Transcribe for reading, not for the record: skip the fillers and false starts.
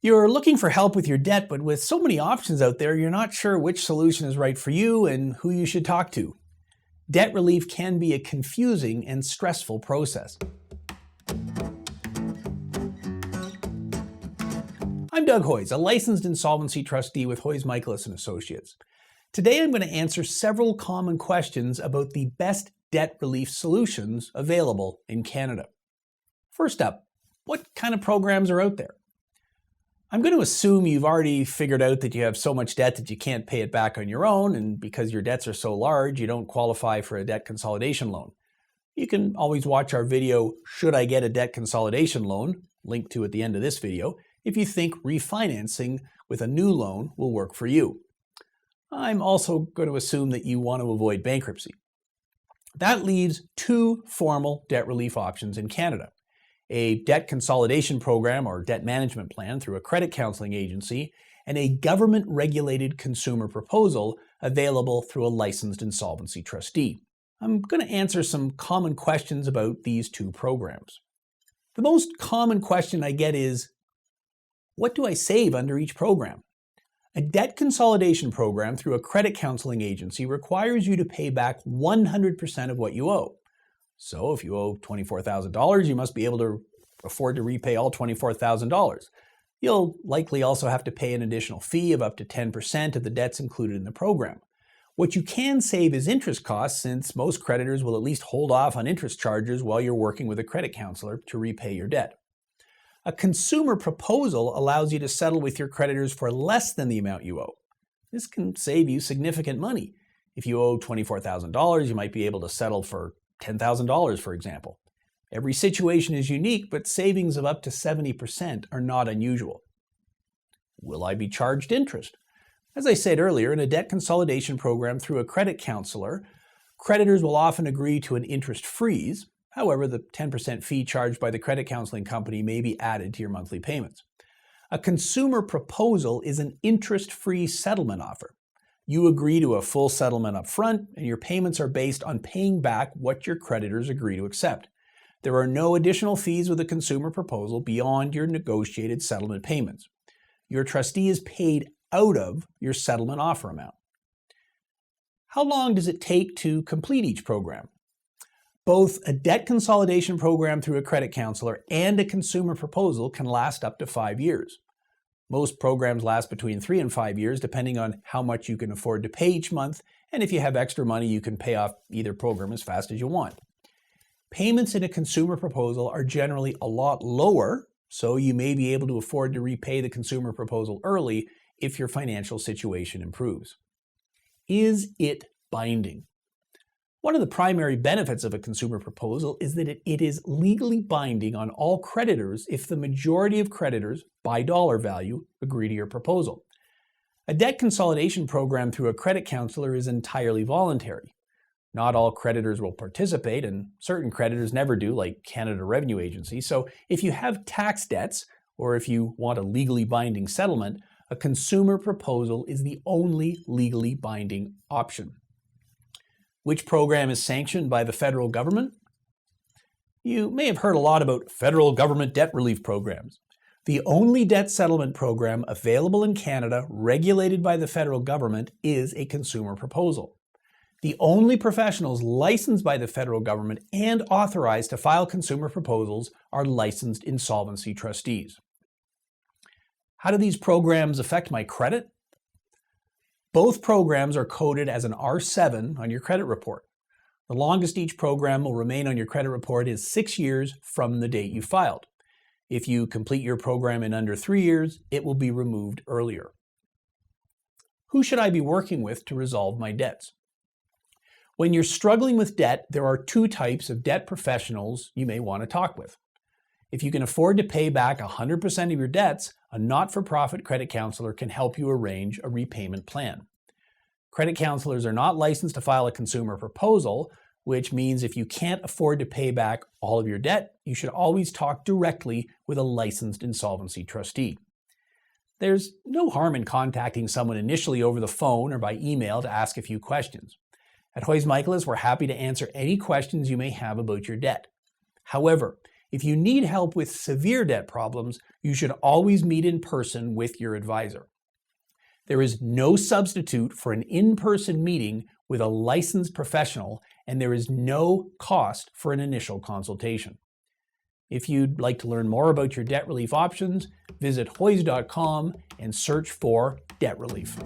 You're looking for help with your debt, but with so many options out there, you're not sure which solution is right for you and who you should talk to. Debt relief can be a confusing and stressful process. I'm Doug Hoyes, a licensed insolvency trustee with Hoyes, Michalos & Associates. Today I'm going to answer several common questions about the best debt relief solutions available in Canada. First up, what kind of programs are out there? I'm going to assume you've already figured out that you have so much debt that you can't pay it back on your own, and because your debts are so large, you don't qualify for a debt consolidation loan. You can always watch our video, Should I Get a Debt Consolidation Loan?, linked to at the end of this video, if you think refinancing with a new loan will work for you. I'm also going to assume that you want to avoid bankruptcy. That leaves two formal debt relief options in Canada: a debt consolidation program or debt management plan through a credit counseling agency, and a government-regulated consumer proposal available through a licensed insolvency trustee. I'm going to answer some common questions about these two programs. The most common question I get is, what do I save under each program? A debt consolidation program through a credit counseling agency requires you to pay back 100% of what you owe. So if you owe $24,000, you must be able to afford to repay all $24,000. You'll likely also have to pay an additional fee of up to 10% of the debts included in the program. What you can save is interest costs, since most creditors will at least hold off on interest charges while you're working with a credit counselor to repay your debt. A consumer proposal allows you to settle with your creditors for less than the amount you owe. This can save you significant money. If you owe $24,000, you might be able to settle for $10,000, for example. Every situation is unique, but savings of up to 70% are not unusual. Will I be charged interest? As I said earlier, in a debt consolidation program through a credit counselor, creditors will often agree to an interest freeze. However, the 10% fee charged by the credit counseling company may be added to your monthly payments. A consumer proposal is an interest-free settlement offer. You agree to a full settlement up front, and your payments are based on paying back what your creditors agree to accept. There are no additional fees with a consumer proposal beyond your negotiated settlement payments. Your trustee is paid out of your settlement offer amount. How long does it take to complete each program? Both a debt consolidation program through a credit counselor and a consumer proposal can last up to 5 years. Most programs last between 3 and 5 years, depending on how much you can afford to pay each month, and if you have extra money, you can pay off either program as fast as you want. Payments in a consumer proposal are generally a lot lower, so you may be able to afford to repay the consumer proposal early if your financial situation improves. Is it binding? One of the primary benefits of a consumer proposal is that it is legally binding on all creditors if the majority of creditors, by dollar value, agree to your proposal. A debt consolidation program through a credit counselor is entirely voluntary. Not all creditors will participate, and certain creditors never do, like Canada Revenue Agency. So if you have tax debts, or if you want a legally binding settlement, a consumer proposal is the only legally binding option. Which program is sanctioned by the federal government? You may have heard a lot about federal government debt relief programs. The only debt settlement program available in Canada regulated by the federal government is a consumer proposal. The only professionals licensed by the federal government and authorized to file consumer proposals are licensed insolvency trustees. How do these programs affect my credit? Both programs are coded as an R7 on your credit report. The longest each program will remain on your credit report is 6 years from the date you filed. If you complete your program in under 3 years, it will be removed earlier. Who should I be working with to resolve my debts? When you're struggling with debt, there are two types of debt professionals you may want to talk with. If you can afford to pay back 100% of your debts, a not-for-profit credit counselor can help you arrange a repayment plan. Credit counselors are not licensed to file a consumer proposal, which means if you can't afford to pay back all of your debt, you should always talk directly with a licensed insolvency trustee. There's no harm in contacting someone initially over the phone or by email to ask a few questions. At Hoyes Michalos, we're happy to answer any questions you may have about your debt. However, If you need help with severe debt problems, you should always meet in person with your advisor. There is no substitute for an in-person meeting with a licensed professional, and there is no cost for an initial consultation. If you'd like to learn more about your debt relief options, visit hoys.com and search for debt relief.